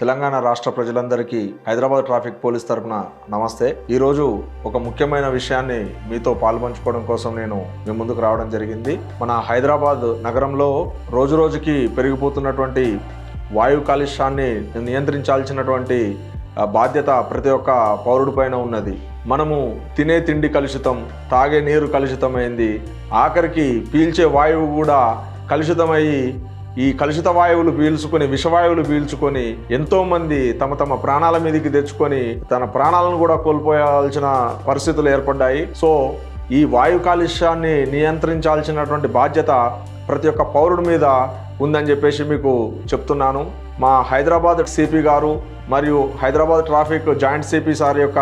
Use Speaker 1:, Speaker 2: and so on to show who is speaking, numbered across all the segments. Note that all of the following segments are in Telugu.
Speaker 1: తెలంగాణ రాష్ట్ర ప్రజలందరికీ హైదరాబాద్ ట్రాఫిక్ పోలీస్ తరపున నమస్తే. ఈరోజు ఒక ముఖ్యమైన విషయాన్ని మీతో పాల్పంచుకోవడం కోసం నేను మీ ముందుకు రావడం జరిగింది. మన హైదరాబాద్ నగరంలో రోజురోజుకి పెరిగిపోతున్నటువంటి వాయు కాలుష్యాన్ని నియంత్రించాల్సినటువంటి బాధ్యత ప్రతి ఒక్క పౌరుడి పైన ఉన్నది. మనము తినే తిండి కలుషితం, తాగే నీరు కలుషితమైంది, ఆఖరికి పీల్చే వాయువు కూడా కలుషితమయ్యి ఈ కలుషిత వాయువులు పీల్చుకొని విషవాయువులు పీల్చుకొని ఎంతోమంది తమ ప్రాణాల మీదకి తెచ్చుకొని తన ప్రాణాలను కూడా కోల్పోయాల్సిన పరిస్థితులు ఏర్పడ్డాయి. సో ఈ వాయు కాలుష్యాన్ని నియంత్రించాల్సినటువంటి బాధ్యత ప్రతి ఒక్క పౌరుడి మీద ఉందని చెప్పేసి మీకు చెప్తున్నాను. మా హైదరాబాద్ సిపి గారు మరియు Hyderabad traffic joint CP sir యొక్క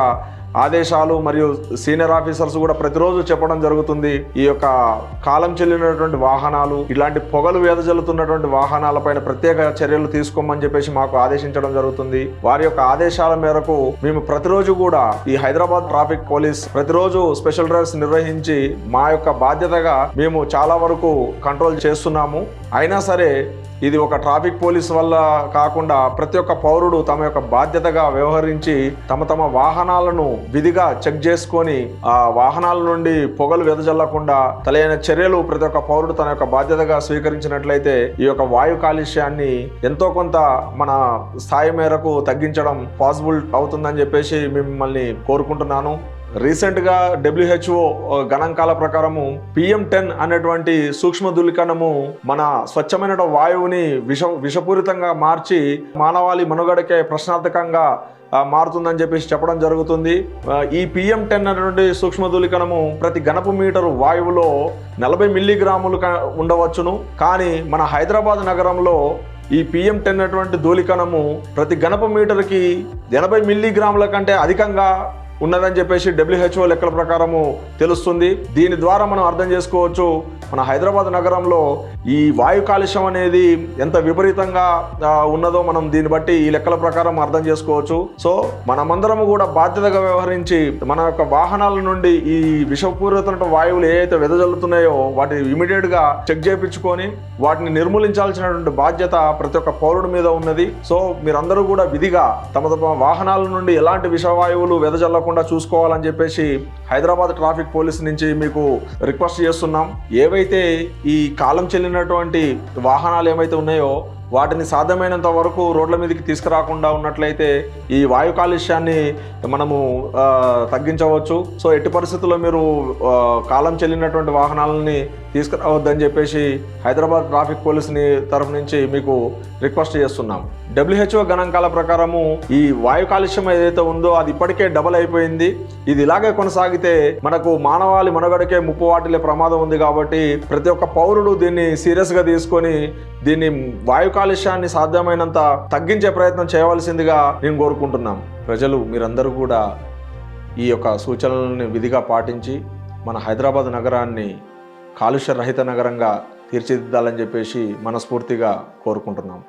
Speaker 1: ఆదేశాలు మరియు సీనియర్ ఆఫీసర్స్ కూడా ప్రతిరోజు చెప్పడం జరుగుతుంది. ఈ యొక్క కాలం చెల్లినటువంటి వాహనాలు, ఇలాంటి పొగలు వెదజల్లుతున్నటువంటి వాహనాలపైన ప్రత్యేక చర్యలు తీసుకోమని చెప్పేసి మాకు ఆదేశించడం జరుగుతుంది. వారి యొక్క ఆదేశాల మేరకు మేము ప్రతిరోజు కూడా ఈ హైదరాబాద్ ట్రాఫిక్ పోలీస్ ప్రతిరోజు స్పెషల్ డ్రైవ్స్ నిర్వహించి మా యొక్క బాధ్యతగా మేము చాలా వరకు కంట్రోల్ చేస్తున్నాము. అయినా సరే ఇది ఒక ట్రాఫిక్ పోలీస్ వల్ల కాకుండా ప్రతి ఒక్క పౌరుడు తమ యొక్క బాధ్యతగా వ్యవహరించి తమ వాహనాలను విధిగా చెక్ చేసుకొని ఆ వాహనాల నుండి పొగలు వెదజల్లకుండా తలైన చర్యలు ప్రతి ఒక్క పౌరుడు తన యొక్క బాధ్యతగా స్వీకరించినట్లయితే ఈ యొక్క వాయు కాలుష్యాన్ని ఎంతో కొంత మన స్థాయి మేరకు తగ్గించడం పాసిబుల్ అవుతుందని చెప్పేసి మిమ్మల్ని కోరుకుంటున్నాను. రీసెంట్గా WHO గణాంకాల ప్రకారము PM10 అనేటువంటి సూక్ష్మ ధూళికణము మన స్వచ్ఛమైన వాయువుని విషపూరితంగా మార్చి మానవాళి మనుగడకే ప్రశ్నార్థకంగా మారుతుందని చెప్పేసి చెప్పడం జరుగుతుంది. ఈ PM10 అనేటువంటి సూక్ష్మ ధూళికణము ప్రతి ఘనపు మీటరు వాయువులో 40 మిల్లీగ్రాములు ఉండవచ్చును. కానీ మన హైదరాబాద్ నగరంలో ఈ PM10 అనేటువంటి ధూళికణము ప్రతి ఘనపు మీటర్కి 80 మిల్లీగ్రాముల కంటే అధికంగా ఉన్నదని చెప్పేసి WHO లెక్కల ప్రకారము తెలుస్తుంది. దీని ద్వారా మనం అర్థం చేసుకోవచ్చు మన హైదరాబాద్ నగరంలో ఈ వాయు కాలుష్యం అనేది ఎంత విపరీతంగా ఉన్నదో మనం దీన్ని బట్టి ఈ లెక్కల ప్రకారం అర్థం చేసుకోవచ్చు. సో మనమందరము కూడా బాధ్యతగా వ్యవహరించి మన యొక్క వాహనాల నుండి ఈ విషపూరితమైన వాయువులు ఏవైతే వెదజల్లుతున్నాయో వాటిని ఇమీడియట్గా చెక్ చేయించుకొని వాటిని నిర్మూలించాల్సినటువంటి బాధ్యత ప్రతి ఒక్క పౌరుడి మీద ఉన్నది. సో మీరందరూ కూడా విధిగా తమ వాహనాల నుండి ఎలాంటి విషవాయువులు వెదజల్లకుండా చూసుకోవాలని చెప్పేసి హైదరాబాద్ ట్రాఫిక్ పోలీస్ నుంచి మీకు రిక్వెస్ట్ చేస్తున్నాం. ఏవైతే ఈ కాలం చెల్లినటువంటి వాహనాలు ఏమైతే ఉన్నాయో వాటిని సాధ్యమైనంత వరకు రోడ్ల మీదకి తీసుకురాకుండా ఉన్నట్లయితే ఈ వాయు కాలుష్యాన్ని మనము తగ్గించవచ్చు. సో ఎట్టి పరిస్థితుల్లో మీరు కాలం చెల్లినటువంటి వాహనాలని తీసుకురావద్దని చెప్పేసి హైదరాబాద్ ట్రాఫిక్ పోలీస్ని తరఫు నుంచి మీకు రిక్వెస్ట్ చేస్తున్నాం. WHO గణాంకాల ప్రకారము ఈ వాయు కాలుష్యం ఏదైతే ఉందో అది ఇప్పటికే డబల్ అయిపోయింది. ఇది ఇలాగే కొనసాగితే మనకు మానవాళి మనుగడకే ముప్పు వాటిల్లే ప్రమాదం ఉంది. కాబట్టి ప్రతి ఒక్క పౌరుడు దీన్ని సీరియస్గా తీసుకొని దీన్ని వాయు కాలుష్యాన్ని సాధ్యమైనంత తగ్గించే ప్రయత్నం చేయవలసిందిగా నేను కోరుకుంటున్నాం. ప్రజలు మీరందరూ కూడా ఈ యొక్క సూచనలను విధిగా పాటించి మన హైదరాబాద్ నగరాన్ని కాలుష్య రహిత నగరంగా తీర్చిదిద్దాలని చెప్పేసి మనస్ఫూర్తిగా కోరుకుంటున్నాం.